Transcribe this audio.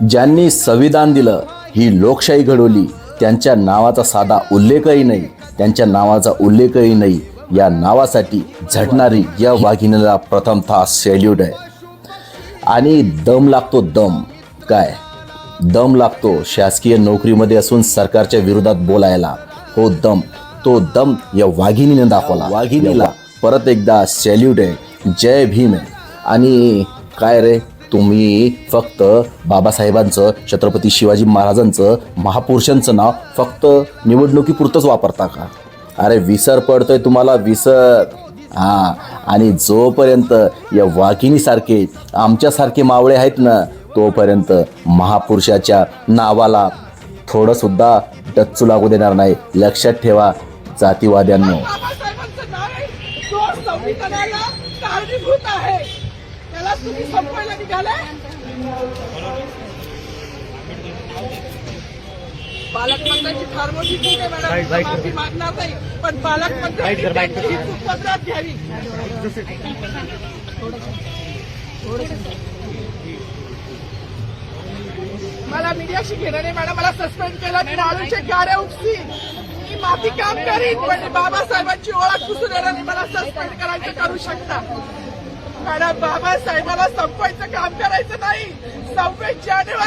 ज्यांनी संविधान दिलं, ही लोकशाही घडवली, त्यांच्या नावाचा साधा उल्लेखही नाही, त्यांच्या नावाचा उल्लेखही नाही. या नावासाठी झटणारी या वाघिणीला प्रथमतः सॅल्यूट आहे. आणि दम लागतो, दम. काय दम लागतो शासकीय नोकरीमध्ये असून सरकारच्या विरोधात बोलायला. हो दम, तो दम या वाघिणीने दाखवला. वाघिणीला परत एकदा सॅल्यूट आहे, जय भीम आहे. आणि काय रे, तुम्ही फक्त बाबासाहेबांचं, छत्रपती शिवाजी महाराजांचं, महापुरुषांचं नाव फक्त निवडणुकीपुरतंच वापरता का? अरे विसर पडतोय तुम्हाला, विसर. हां, आणि जोपर्यंत या वाघिणीसारखे आमच्यासारखे मावळे आहेत ना, तोपर्यंत महापुरुषाच्या नावाला थोडंसुद्धा डच्चू लागू देणार नाही. लक्षात ठेवा जातीवाद्यांनो. बाबासाहेबांचं नाव आहे, तो संविधानाला कारणीभूत आहे. त्याला तुम्ही संपवायला निघाले. पालकमंत्र्यांची फार मोठी चूक आहे मॅडम, माफी मागणार नाही, पण पालकमंत्र्यांनी त्यांची चूक पदरात घ्यावी. मला मीडियाशी घेणं नाही मॅडम, मला सस्पेंड केलं, मी नाळूचे गारे उपसी, मी माफी काम करीन, पण बाबासाहेबांची ओळख पुसून येणार नाही. मला सस्पेंड करायचं करू शकता मॅडम. बाबासाहेबाला संपवायचं काम करायचं नाही. 26 जानेवारी